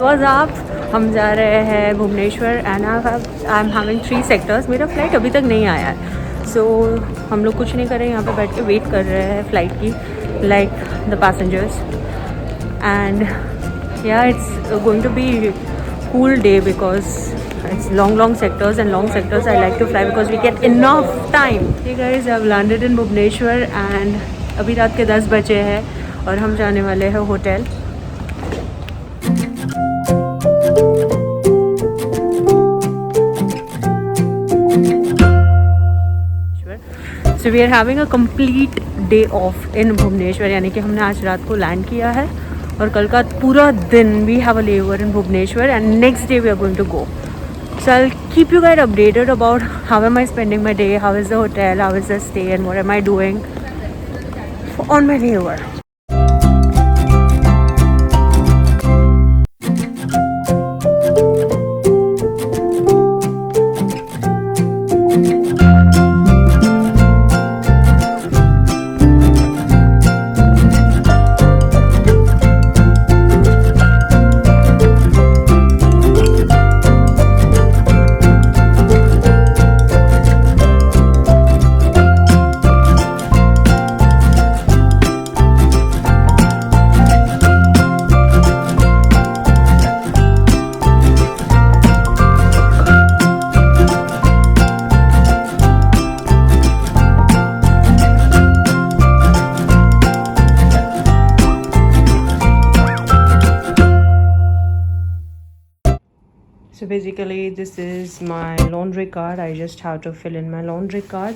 Was आप हम जा रहे हैं Bhubaneswar and I am having 3 sectors. मेरा फ़्लाइट अभी तक नहीं आया है, सो हम लोग कुछ नहीं कर रहे हैं, यहाँ पे बैठ के वेट कर रहे हैं फ़्लाइट की, like the passengers. And yeah it's going to be cool day because it's long sectors, and long sectors I like to fly because we get enough time. Hey guys, I've landed in Bhubaneswar and अभी रात के 10 बजे हैं और हम जाने वाले हैं hotel. So we are having a complete day off in Bhubaneswar, यानी कि हमने आज रात को लैंड किया है और कल का पूरा दिन we have a layover in Bhubaneswar and next day we are going to go. So I'll keep you guys updated about how am I spending my day, how is the hotel, how is the stay, and what am I doing on my layover. So basically this is my laundry card. I just have to fill in my laundry card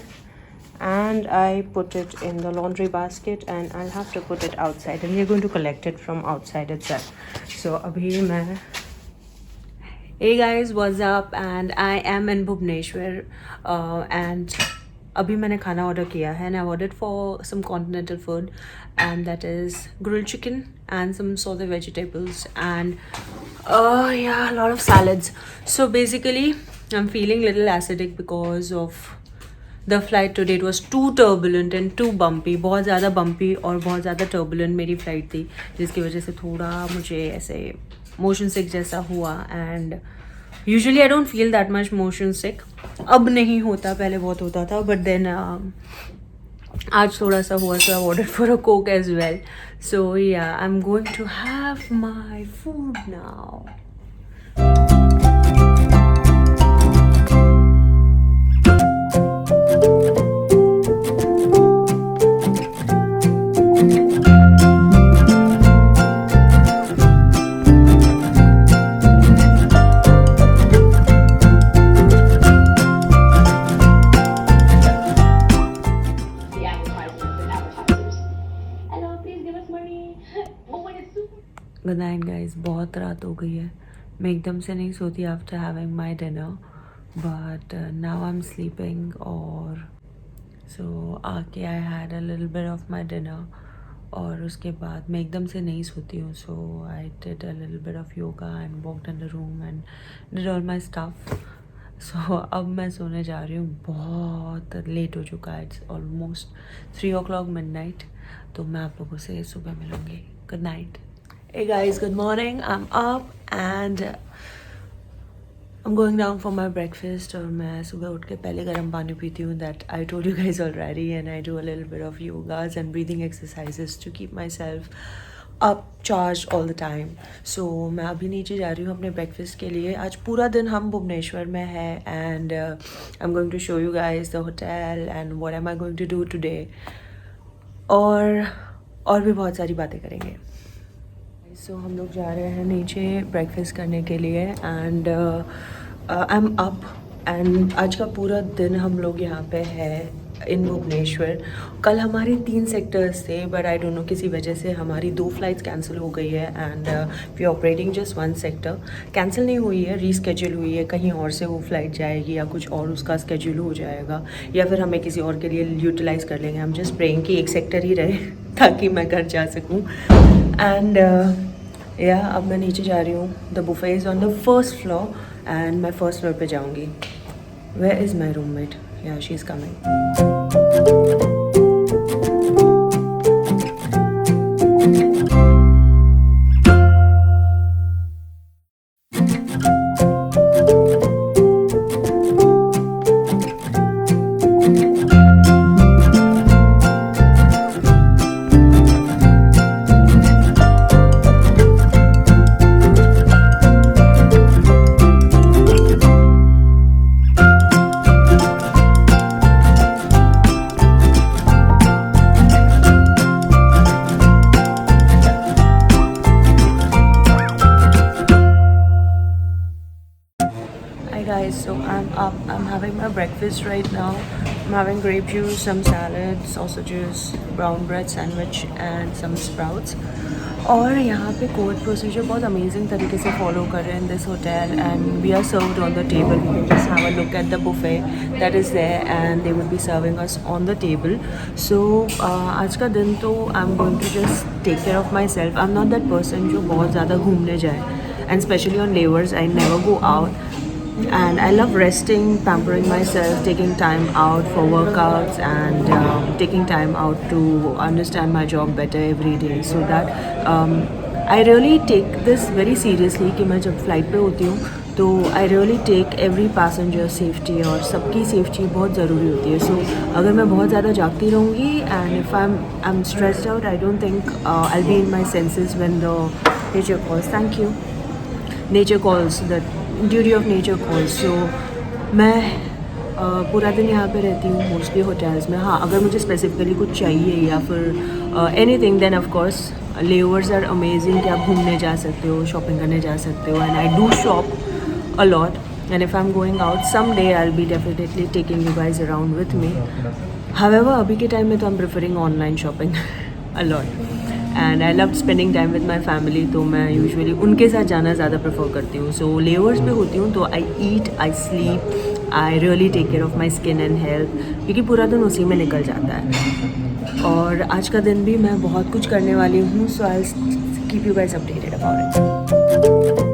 and I put it in the laundry basket and I'll have to put it outside and we're going to collect it from outside itself. So abhi main Hey guys, what's up? And I am in Bhubaneswar and अभी मैंने खाना order किया है and I ordered for some continental food and that is grilled chicken and some sauteed vegetables and yeah, a lot of salads. So basically I'm feeling little acidic because of the flight today. It was too turbulent and too bumpy, बहुत ज़्यादा bumpy और बहुत ज़्यादा turbulent मेरी flight थी, जिसकी वजह से थोड़ा मुझे ऐसे motion sick जैसा हुआ and usually I don't feel that much motion sick. अब नहीं होता, पहले बहुत होता था, but then आज थोड़ा सा हुआ, so I ordered for a Coke as well. So yeah, I'm going to have my food now. Good night guys, बहुत रात हो गई है, मैं एकदम से नहीं सोती after having my dinner, but now I am sleeping. और सो आके I had a little bit of my dinner और उसके बाद मैं एकदम से नहीं सोती हूँ, so I did a little bit of yoga and walked in the room and did all my stuff. So अब मैं सोने जा रही हूँ, बहुत लेट हो चुका है, इट्स ऑलमोस्ट 3 o'clock midnight। तो मैं आप लोगों से सुबह मिलूँगी। Good night. Hey guys, good morning. I'm up and I'm going down for my breakfast. और मैं सुबह उठ के पहले गर्म पानी पीती हूँ, that I told you guys already, and I do a little bit of yogas and breathing exercises to keep myself up charged all the time. So मैं अभी नीचे जा रही हूँ अपने breakfast के लिए। आज पूरा दिन हम भुवनेश्वर में है and I'm going to show you guys the hotel and what am I going to do today, और भी बहुत सारी बातें करेंगे। सो हम लोग जा रहे हैं नीचे ब्रेकफास्ट करने के लिए and I M up and आज का पूरा दिन हम लोग यहाँ पे है इन भुवनेश्वर। कल हमारी 3 सेक्टर्स थे, बट आई डोंट नो किसी वजह से हमारी 2 फ्लाइट्स कैंसिल हो गई है and we operating just 1 sector. Cancel नहीं हुई है, रीस्केड्यूल हुई है, कहीं और से वो फ्लाइट जाएगी या कुछ और उसका स्केड्यूल हो जाएगा या फिर हमें किसी और के लिए यूटिलाइज़ कर लेंगे। हम जस्ट प्रेइंग कि 1 सेक्टर ही रहे ताकि मैं घर जा सकूँ। एंड या अब मैं नीचे जा रही हूँ, the buffet is on the first floor and मैं फर्स्ट फ्लोर पे जाऊँगी। Where is my roommate? Yeah she is coming. guys, so I'm up. I'm having my breakfast right now. I'm having grape juice, some salad, sausages, brown bread sandwich and some sprouts. और यहाँ पे code procedure बहुत amazing तरीके से follow कर रहे हैं in this hotel and we are served on the table. We can just have a look at the buffet that is there and they will be serving us on the table. So आज का दिन तो I am going to just take care of myself. I am not that person जो बहुत ज़्यादा घूमने जाए and especially on layovers I never go out and I love resting, pampering myself, taking time out for workouts and taking time out to understand my job better every day, so that I really take this very seriously कि मैं जब flight पे होती हूँ तो I really take every passenger safety और सबकी safety बहुत ज़रूरी होती है. सो अगर मैं बहुत ज़्यादा जागती रहूँगी and if I'm stressed out, I don't think I'll be in my senses when the nature calls. Thank you. Nature calls, the duty of nature calls. So मैं पूरा दिन यहाँ पे रहती हूँ मोस्टली होटल्स में. हाँ, अगर मुझे स्पेसिफिकली कुछ चाहिए या फिर anything then of course layovers are amazing कि आप घूमने जा सकते हो, शॉपिंग करने जा सकते हो. And I do shop a lot and if I am going out some day I will be definitely taking you guys around with me. However अभी के टाइम में तो I am preferring online shopping a lot and I love spending time with my family. तो मैं usually उनके साथ जाना ज़्यादा प्रेफर करती हूँ. सो लेवर्स पे होती हूँ तो I eat, I sleep, I really take care of my skin and health क्योंकि पूरा दिन उसी में निकल जाता है. और आज का दिन भी मैं बहुत कुछ करने वाली हूँ. So I keep you guys updated about it.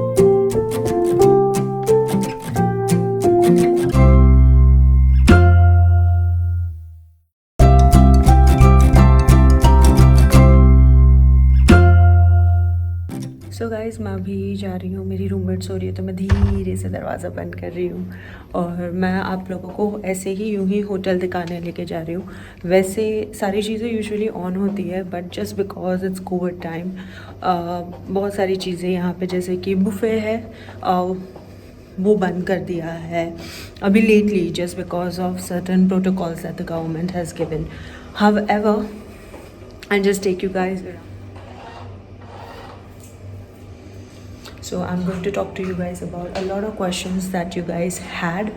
So guys मैं अभी जा रही हूँ, मेरी रूममेट सो रही है तो मैं धीरे से दरवाज़ा बंद कर रही हूँ और मैं आप लोगों को ऐसे ही यूं ही होटल दिखाने लेके जा रही हूँ. वैसे सारी चीज़ें यूजुअली ऑन होती है but just because it's Covid time बहुत सारी चीज़ें यहाँ पे जैसे कि बुफे है वो बंद कर दिया है अभी lately just because of certain protocols that the government has given. However I just take you guys. So I'm going to talk to you guys about a lot of questions that you guys had.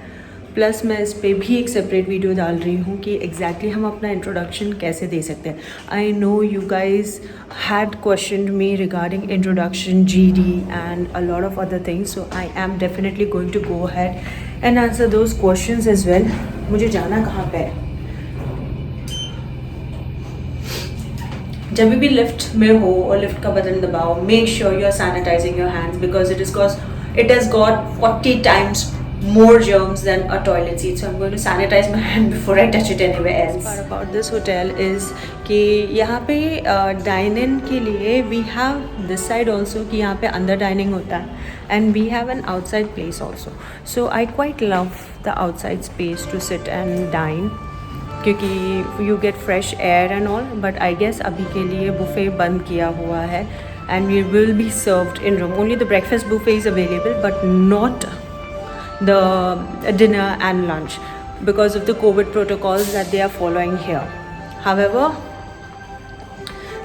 Plus मैं इस पर भी एक separate video डाल रही हूँ कि exactly हम अपना इंट्रोडक्शन कैसे दे सकते हैं. I know you guys had question me regarding introduction, GD and a lot of other things. So I am definitely going to go ahead and answer those questions as well. मुझे जाना कहाँ पे है? जब भी लिफ्ट में हो और लिफ्ट का बटन दबाओ, make sure you are sanitising your hands because it has got 40 times more germs than a toilet seat. So I'm going to sanitize my hand before I touch it anywhere else. Part about this hotel is कि यहाँ पे dine in के लिए we have this side also कि यहाँ पे अंदर dining होता है and we have an outside place also. So I quite love the outside space to sit and dine क्योंकि you get fresh air and all. But I guess अभी के लिए बुफे बंद किया हुआ है and we will be served in room. Only the breakfast buffet is available but not the dinner and lunch because of the COVID protocols that they are following here. However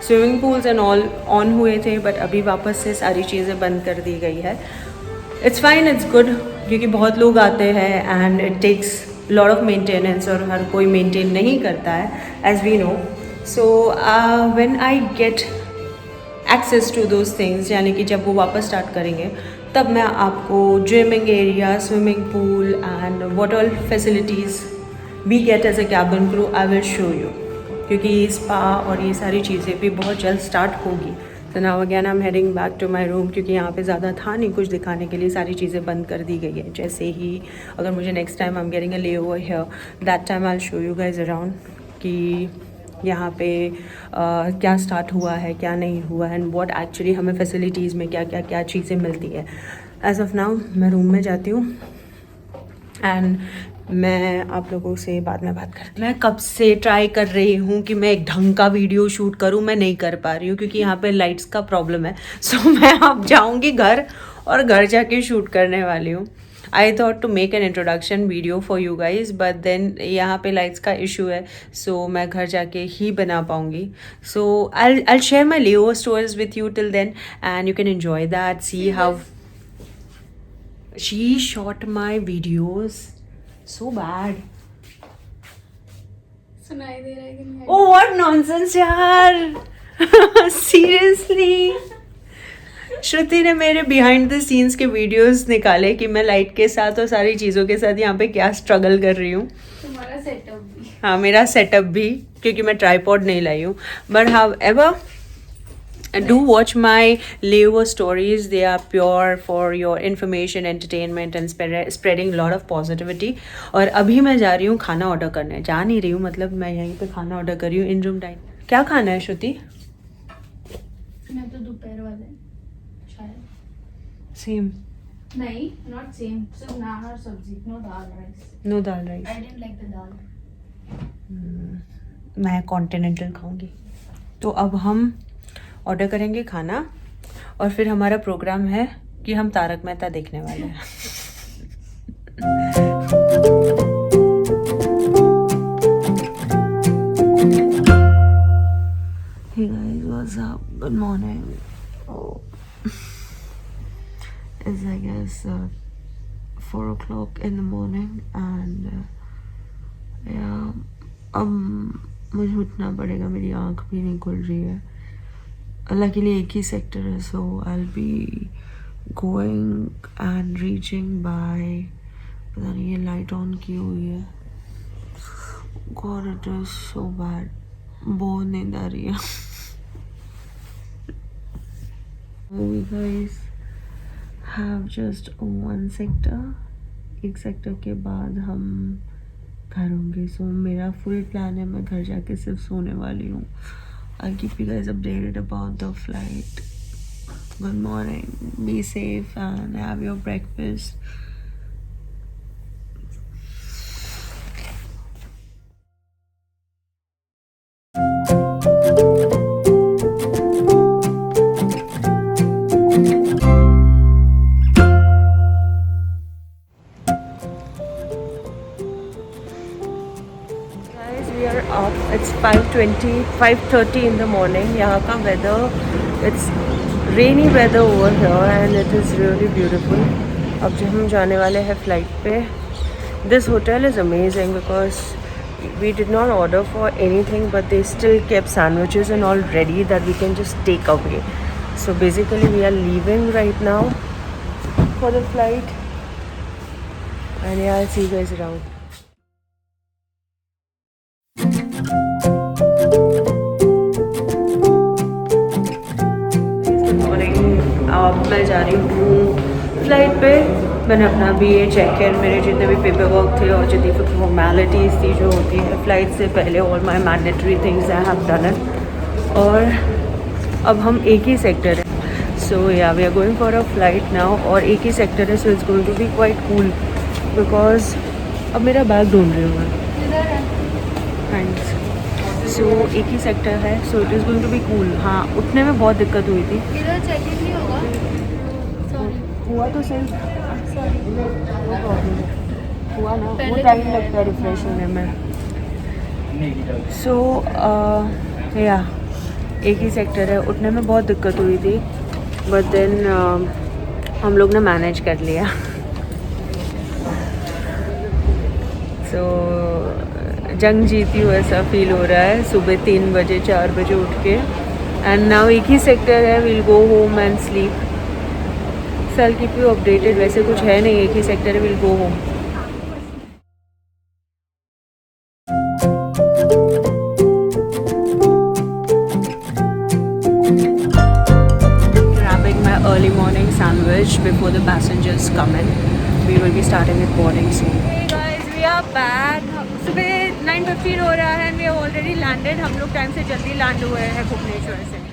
swimming pools and all ऑन हुए थे but अभी वापस से सारी चीज़ें बंद कर दी गई है. इट्स फाइन, इट्स गुड क्योंकि बहुत लोग आते हैं and it takes lot of maintenance और हर कोई मेंटेन नहीं करता है as we know. So when I get access to those things यानी कि जब वो वापस स्टार्ट करेंगे तब मैं आपको gymming area, swimming pool and what all facilities we get as a cabin crew I will show you क्योंकि स्पा और ये सारी चीज़ें भी बहुत जल्द स्टार्ट होगी. तो now again I am heading back to my room क्योंकि यहाँ पे ज़्यादा था नहीं कुछ दिखाने के लिए. सारी चीज़ें बंद कर दी गई है. जैसे ही अगर मुझे next time I am getting a layover here that time I will show you guys around कि यहाँ पे क्या स्टार्ट हुआ है, क्या नहीं हुआ एंड व्हाट एक्चुअली हमें फैसिलिटीज़ में क्या चीज़ें मिलती है. एज ऑफ नाउ मैं रूम में जाती हूँ एंड मैं आप लोगों से बाद में बात करती हूँ. मैं कब से ट्राई कर रही हूँ कि मैं एक ढंग का वीडियो शूट करूँ, मैं नहीं कर पा रही हूँ क्योंकि यहाँ पे लाइट्स का प्रॉब्लम है. सो मैं अब जाऊँगी घर और घर जाके शूट करने वाली हूँ. I thought to make an introduction video for you guys but then यहाँ पे लाइट्स का इशू है. सो मैं घर जाके ही बना पाऊँगी. So I share my layover stories with you till then and you can enjoy that, see how She shot my videos so bad. सुनाई दे रहा है कि नहीं? Oh, what nonsense यार. Seriously. श्रुति ने मेरे बिहाइंड द सीन्स के वीडियोस निकाले कि मैं लाइट के साथ और सारी चीज़ों के साथ यहाँ पे क्या स्ट्रगल कर रही हूँ. तुम्हारा सेटअप भी. हाँ, मेरा सेटअप भी, क्योंकि मैं ट्राईपॉड नहीं लाई हूँ. But however, do watch my layover stories. They are pure for your information, entertainment and spreading lot of positivity. और अभी मैं जा रही हूँ खाना ऑर्डर करने. जा नहीं रही हूँ, मतलब मैं यहीं पे खाना ऑर्डर कर रही हूँ इन रूम डाइन. क्या खाना है श्रुति? मैं तो दोपहर वाले शायद. सेम. नहीं, नॉट सेम. सिर्फ नान और सब्जी. No dal rice. No dal rice. I didn't like the dal. मैं कॉन्टिनेंटल खाऊंगी. तो अब हम ऑर्डर करेंगे खाना और फिर हमारा प्रोग्राम है कि हम तारक मेहता देखने वाले हैं. Hey guys, what's up? Good morning. Oh. It's I guess 4 o'clock in the morning and yeah, मुझे उठना पड़ेगा. मेरी आँख भी नहीं खुल रही है. Luckily एक ही सेक्टर है, so I'll be going and reaching by, पता नहीं ये लाइट ऑन की हुई है. God, it is so bad. बहुत नींद आ रही है. We guys have just one sector. एक सेक्टर के बाद हम घर होंगे. So मेरा फुल प्लान है मैं घर जाके सिर्फ सोने वाली हूँ. I'll keep you guys updated about the flight. Good morning. Be safe and have your breakfast. It's 5:30 in the morning. यहाँ का weather, it's rainy weather over here and it is really beautiful. अब जब हम जाने वाले हैं flight पे. This hotel is amazing because we did not order for anything, but they still kept sandwiches and all ready that we can just take away. So basically we are leaving right now for the flight. And yeah, I'll see you guys around. अब मैं जा रही हूँ flight पे. मैंने अपना BA check in, मेरे जितने भी पेपर वर्क थे और जितनी फॉर्मेलिटीज़ थी जो होती है फ्लाइट से पहले, all my mandatory things I have done it. और अब हम एक ही सेक्टर है. So yeah we are going for a flight now. और एक ही सेक्टर है, so it's going to be quite cool because अब मेरा बैग ढूंढ रही हूँ मैं. थैंक्स. सो एक ही सेक्टर है, so it is going to be cool. हाँ, उठने में बहुत दिक्कत हुई थी. इधर चेक इन नहीं होगा. हुआ तो सही. वो प्रॉब्लम हुआ ना, वो टाइम लगता है रिफ्रेश होने में. सो या एक ही सेक्टर है. उठने में बहुत दिक्कत हुई थी, बट देन हम लोग ने मैनेज कर लिया. सो जंग जीती हूँ ऐसा फील हो रहा है. सुबह 3 बजे 4 बजे उठ के. एंड नाउ एक ही सेक्टर है. Will go home and sleep. So I will keep you updated. वैसे कुछ है नहीं, एक ही सेक्टर है. Will go home. Grabbing my early morning sandwich before the passengers come in. We will be starting with boarding soon. Hey guys, we are back. सुबह 9:15 हो रहा है and we have already landed. हम लोग time से जल्दी land हुए हैं भुवनेश्वर से.